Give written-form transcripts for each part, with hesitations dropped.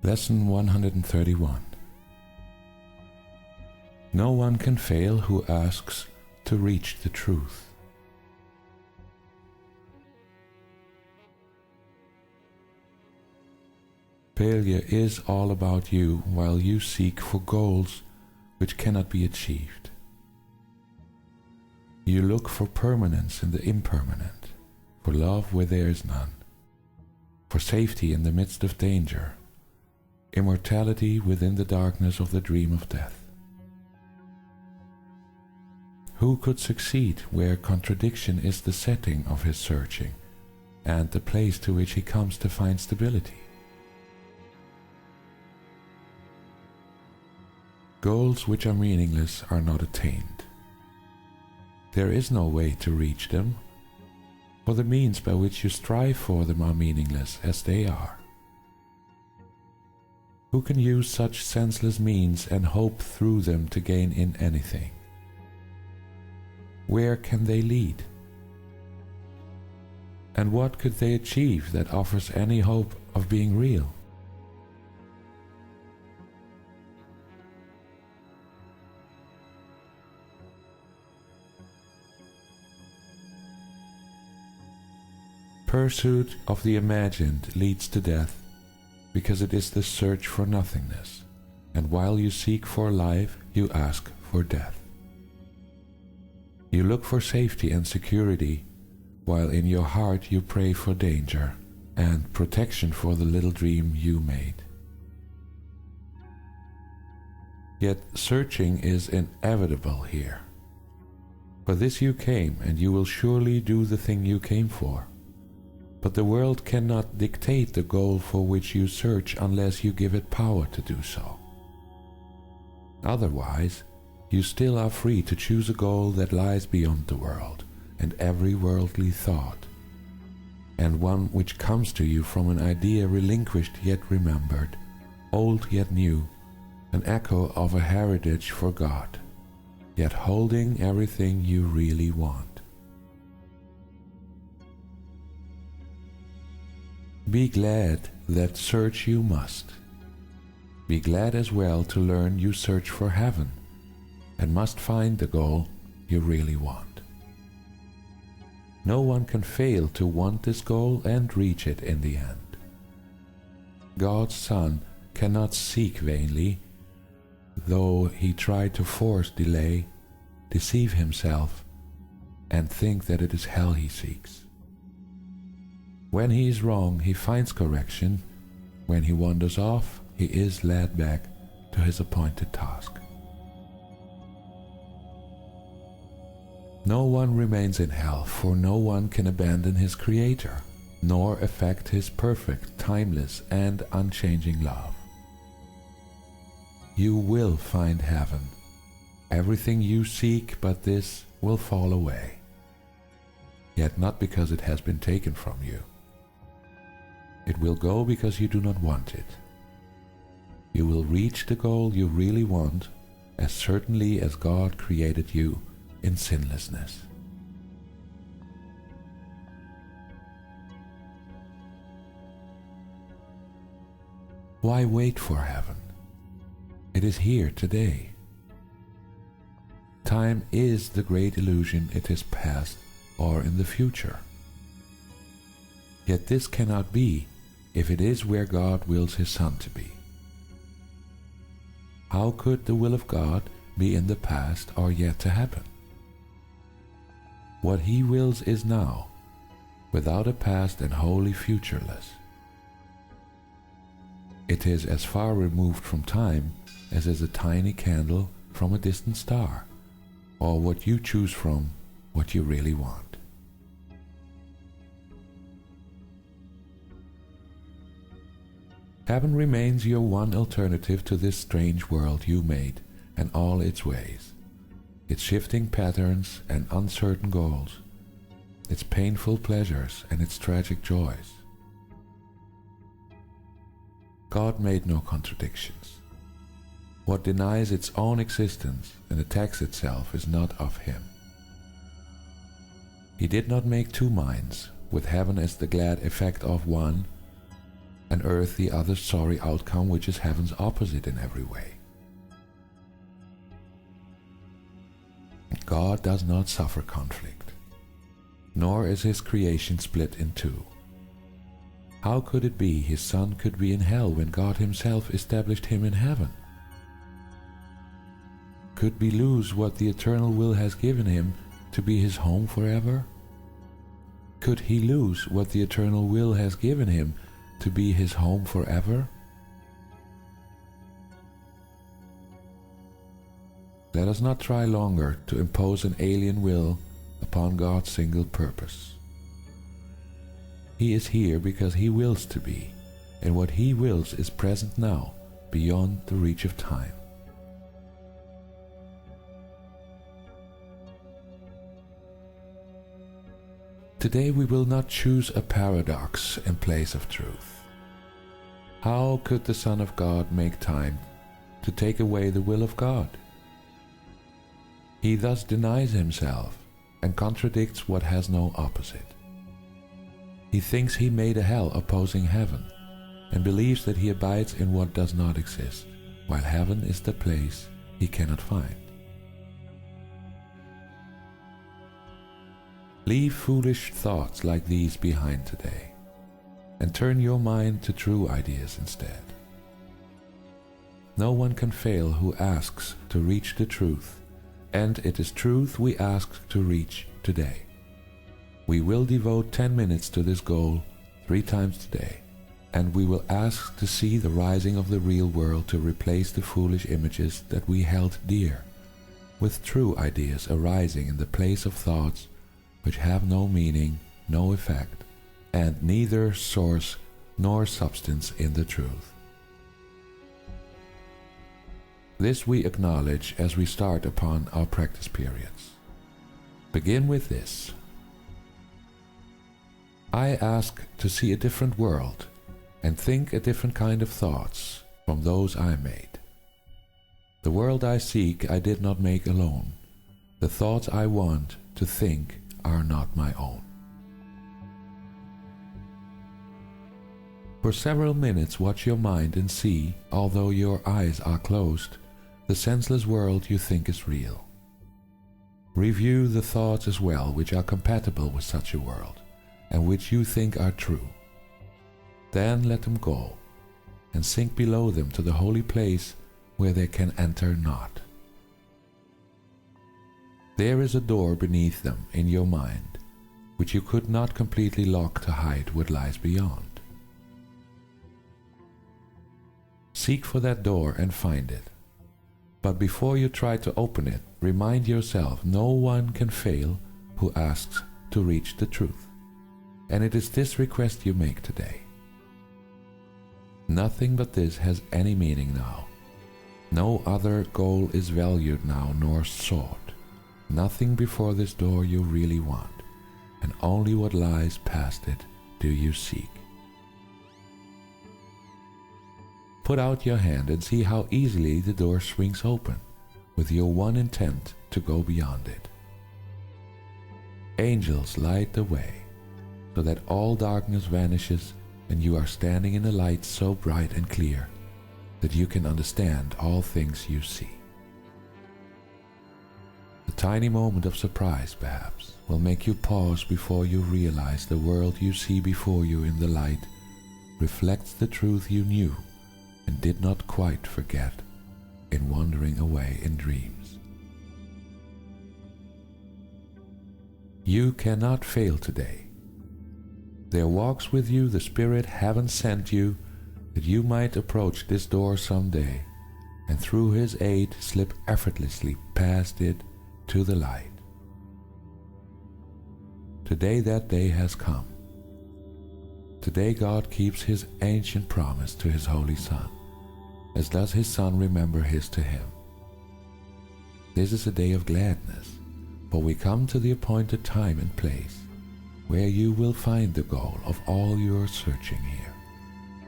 Lesson 131. No one can fail who asks to reach the truth. Failure is all about you while you seek for goals which cannot be achieved. You look for permanence in the impermanent, for love where there is none, for safety in the midst of danger, immortality within the darkness of the dream of death. Who could succeed where contradiction is the setting of his searching and the place to which he comes to find stability? Goals which are meaningless are not attained. There is no way to reach them, for the means by which you strive for them are meaningless as they are. Who can use such senseless means and hope through them to gain in anything? Where can they lead? And what could they achieve that offers any hope of being real? Pursuit of the imagined leads to death, because it is the search for nothingness, and while you seek for life, you ask for death. You look for safety and security, while in your heart you pray for danger and protection for the little dream you made. Yet searching is inevitable here. For this you came, and you will surely do the thing you came for. But the world cannot dictate the goal for which you search unless you give it power to do so. Otherwise, you still are free to choose a goal that lies beyond the world and every worldly thought, and one which comes to you from an idea relinquished yet remembered, old yet new, an echo of a heritage forgot, yet holding everything you really want. Be glad that search you must. Be glad as well to learn you search for heaven and must find the goal you really want. No one can fail to want this goal and reach it in the end. God's Son cannot seek vainly, though he try to force delay, deceive himself, and think that it is hell he seeks. When he is wrong, he finds correction. When he wanders off, he is led back to his appointed task. No one remains in hell, for no one can abandon his Creator, nor affect his perfect, timeless, and unchanging love. You will find heaven. Everything you seek but this will fall away, yet not because it has been taken from you. It will go because you do not want it. You will reach the goal you really want as certainly as God created you in sinlessness. Why wait for heaven? It is here today. Time is the great illusion, it is past or in the future. Yet this cannot be if it is where God wills his Son to be. How could the will of God be in the past or yet to happen? What he wills is now, without a past and wholly futureless. It is as far removed from time as is a tiny candle from a distant star, or what you choose from what you really want. Heaven remains your one alternative to this strange world you made and all its ways, its shifting patterns and uncertain goals, its painful pleasures and its tragic joys. God made no contradictions. What denies its own existence and attacks itself is not of him. He did not make two minds, with heaven as the glad effect of one, and earth the other sorry outcome which is heaven's opposite in every way. God does not suffer conflict, nor is his creation split in two. How could it be his Son could be in hell when God himself established him in heaven? Could we lose what the eternal will has given him to be his home forever? Could he lose what the eternal will has given him to be his home forever? Let us not try longer to impose an alien will upon God's single purpose. He is here because he wills to be, and what he wills is present now, beyond the reach of time. Today we will not choose a paradox in place of truth. How could the Son of God make time to take away the will of God? He thus denies himself and contradicts what has no opposite. He thinks he made a hell opposing heaven, and believes that he abides in what does not exist, while heaven is the place he cannot find. Leave foolish thoughts like these behind today, and turn your mind to true ideas instead. No one can fail who asks to reach the truth, and it is truth we ask to reach today. We will devote 10 minutes to this goal 3 times today, and we will ask to see the rising of the real world to replace the foolish images that we held dear, with true ideas arising in the place of thoughts which have no meaning, no effect, and neither source nor substance in the truth. This we acknowledge as we start upon our practice periods. Begin with this. I ask to see a different world and think a different kind of thoughts from those I made. The world I seek I did not make alone. The thoughts I want to think are not my own. For several minutes watch your mind and see, although your eyes are closed, the senseless world you think is real. Review the thoughts as well which are compatible with such a world, and which you think are true. Then let them go, and sink below them to the holy place where they can enter not. There is a door beneath them in your mind, which you could not completely lock to hide what lies beyond. Seek for that door and find it. But before you try to open it, remind yourself no one can fail who asks to reach the truth. And it is this request you make today. Nothing but this has any meaning now. No other goal is valued now nor sought. Nothing before this door you really want, and only what lies past it do you seek. Put out your hand and see how easily the door swings open, with your one intent to go beyond it. Angels light the way, so that all darkness vanishes and you are standing in a light so bright and clear that you can understand all things you see. A tiny moment of surprise, perhaps, will make you pause before you realize the world you see before you in the light reflects the truth you knew and did not quite forget in wandering away in dreams. You cannot fail today. There walks with you the Spirit heaven sent you that you might approach this door someday and through his aid slip effortlessly past it to the light. Today that day has come. Today God keeps his ancient promise to his Holy Son, as does his Son remember his to him. This is a day of gladness, for we come to the appointed time and place where you will find the goal of all your searching here,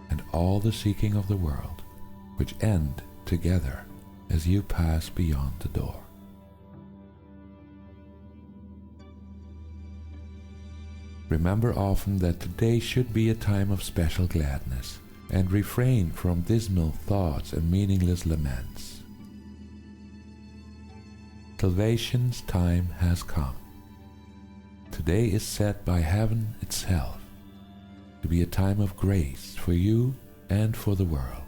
and all the seeking of the world, which end together as you pass beyond the door. Remember often that today should be a time of special gladness, and refrain from dismal thoughts and meaningless laments. Salvation's time has come. Today is set by heaven itself to be a time of grace for you and for the world.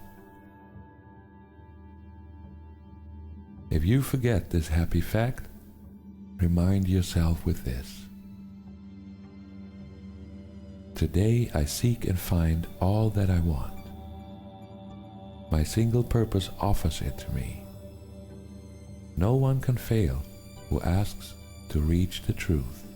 If you forget this happy fact, remind yourself with this. Today I seek and find all that I want. My single purpose offers it to me. No one can fail who asks to reach the truth.